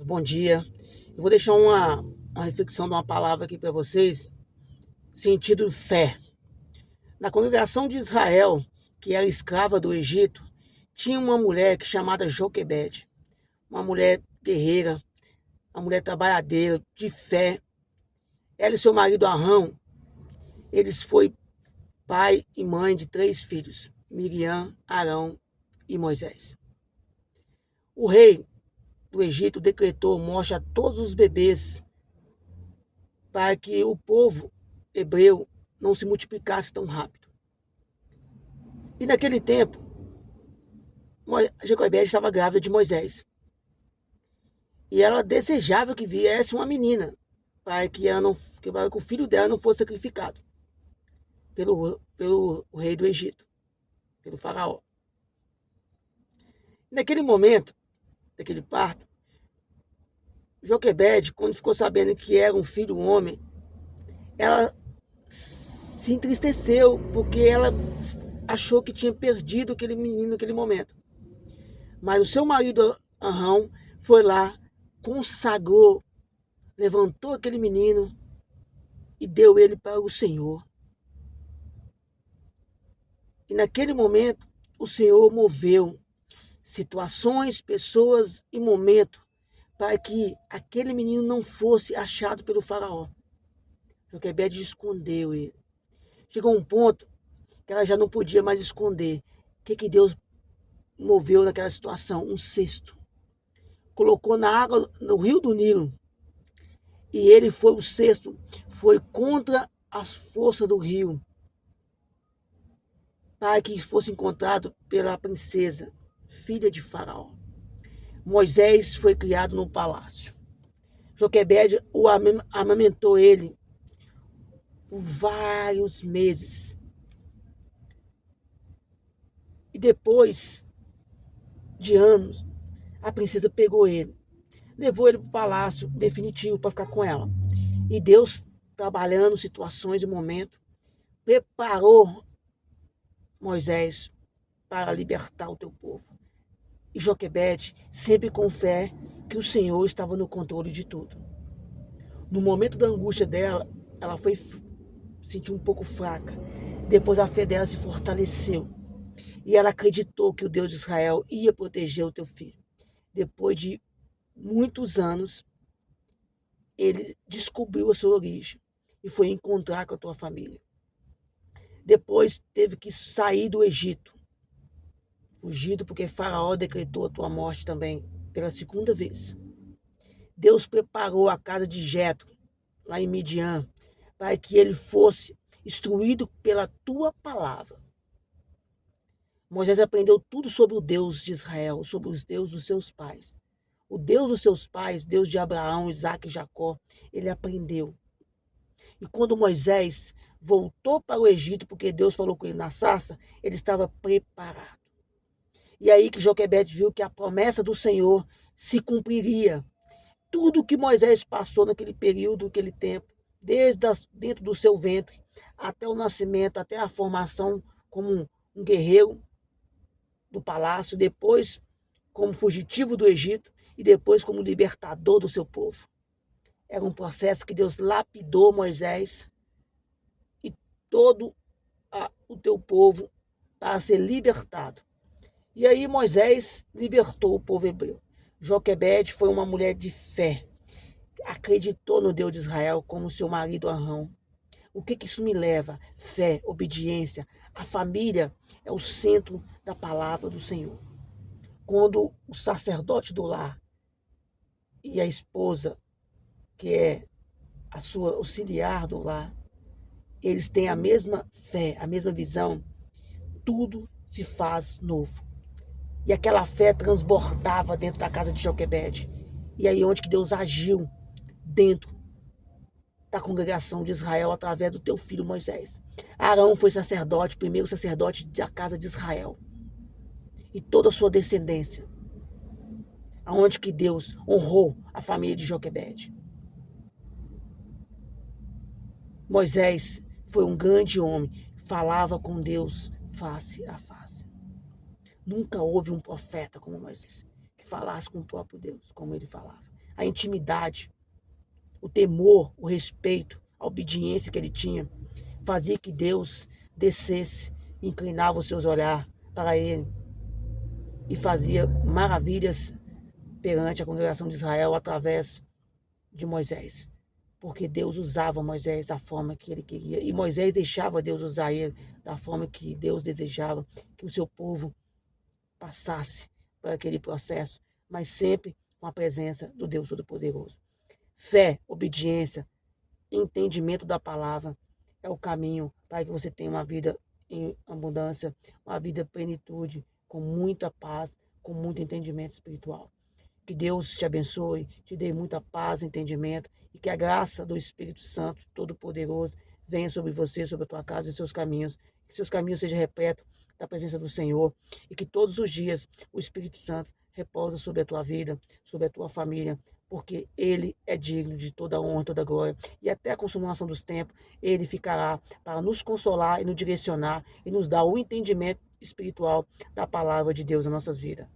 Bom dia. Eu vou deixar uma reflexão de uma palavra aqui para vocês, sentido fé. Na congregação de Israel, que era escrava do Egito, tinha uma mulher chamada Joquebede, uma mulher guerreira, uma mulher trabalhadeira, de fé. Ela e seu marido Arão, eles foram pai e mãe de 3 filhos, Miriam, Arão e Moisés. O rei do Egito decretou morte a todos os bebês para que o povo hebreu não se multiplicasse tão rápido. E naquele tempo, Jacobede estava grávida de Moisés. E ela desejava que viesse uma menina, para que o filho dela não fosse sacrificado pelo rei do Egito, pelo faraó. Naquele momento, daquele parto, Joquebede, quando ficou sabendo que era um filho homem, ela se entristeceu, porque ela achou que tinha perdido aquele menino naquele momento. Mas o seu marido Arão foi lá, consagrou, levantou aquele menino e deu ele para o Senhor. E naquele momento, o Senhor moveu situações, pessoas e momentos para que aquele menino não fosse achado pelo faraó. Joquebede escondeu ele. Chegou um ponto que ela já não podia mais esconder. O que Deus moveu naquela situação? Um cesto. Colocou na água, no rio do Nilo. E ele foi, o cesto, foi contra as forças do rio, para que fosse encontrado pela princesa, filha de Faraó. Moisés foi criado no palácio. Joquebede amamentou ele por vários meses. E depois de anos, a princesa pegou ele, levou ele para o palácio definitivo para ficar com ela. E Deus, trabalhando situações e momentos, preparou Moisés para libertar o teu povo. E Joquebede, sempre com fé que o Senhor estava no controle de tudo. No momento da angústia dela, ela foi sentiu um pouco fraca. Depois a fé dela se fortaleceu. E ela acreditou que o Deus de Israel ia proteger o teu filho. Depois de muitos anos, ele descobriu a sua origem e foi encontrar com a tua família. Depois teve que sair do Egito, fugido porque Faraó decretou a tua morte também pela segunda vez. Deus preparou a casa de Jetro, lá em Midian, para que ele fosse instruído pela tua palavra. Moisés aprendeu tudo sobre o Deus de Israel, sobre os deuses dos seus pais. O Deus dos seus pais, Deus de Abraão, Isaque e Jacó, ele aprendeu. E quando Moisés voltou para o Egito, porque Deus falou com ele na sarça, ele estava preparado. E aí que Joquebede viu que a promessa do Senhor se cumpriria. Tudo que Moisés passou naquele período, naquele tempo, desde dentro do seu ventre, até o nascimento, até a formação como um guerreiro do palácio, depois como fugitivo do Egito e depois como libertador do seu povo. Era um processo que Deus lapidou Moisés e todo o teu povo para ser libertado. E aí Moisés libertou o povo hebreu. Joquebede foi uma mulher de fé, acreditou no Deus de Israel como seu marido Arão. O que isso me leva? Fé, obediência. A família é o centro da palavra do Senhor. Quando o sacerdote do lar e a esposa, que é a sua auxiliar do lar, eles têm a mesma fé, a mesma visão, tudo se faz novo. E aquela fé transbordava dentro da casa de Joquebede. E aí onde que Deus agiu dentro da congregação de Israel através do teu filho Moisés. Arão foi sacerdote, primeiro sacerdote da casa de Israel. E toda a sua descendência. Aonde que Deus honrou a família de Joquebede. Moisés foi um grande homem, falava com Deus face a face. Nunca houve um profeta como Moisés, que falasse com o próprio Deus, como ele falava. a intimidade, o temor, o respeito, a obediência que ele tinha, fazia que Deus descesse, inclinava os seus olhares para ele e fazia maravilhas perante a congregação de Israel através de Moisés. Porque Deus usava Moisés da forma que ele queria. E Moisés deixava Deus usar ele da forma que Deus desejava que o seu povo passasse por aquele processo, mas sempre com a presença do Deus Todo-Poderoso. Fé, obediência, entendimento da palavra é o caminho para que você tenha uma vida em abundância, uma vida em plenitude, com muita paz, com muito entendimento espiritual. Que Deus te abençoe, te dê muita paz, entendimento e que a graça do Espírito Santo Todo-Poderoso venha sobre você, sobre a tua casa e seus caminhos. Que seus caminhos sejam repletos da presença do Senhor e que todos os dias o Espírito Santo repousa sobre a tua vida, sobre a tua família, porque Ele é digno de toda honra, toda glória. E até a consumação dos tempos, Ele ficará para nos consolar e nos direcionar e nos dar o entendimento espiritual da palavra de Deus nas nossas vidas.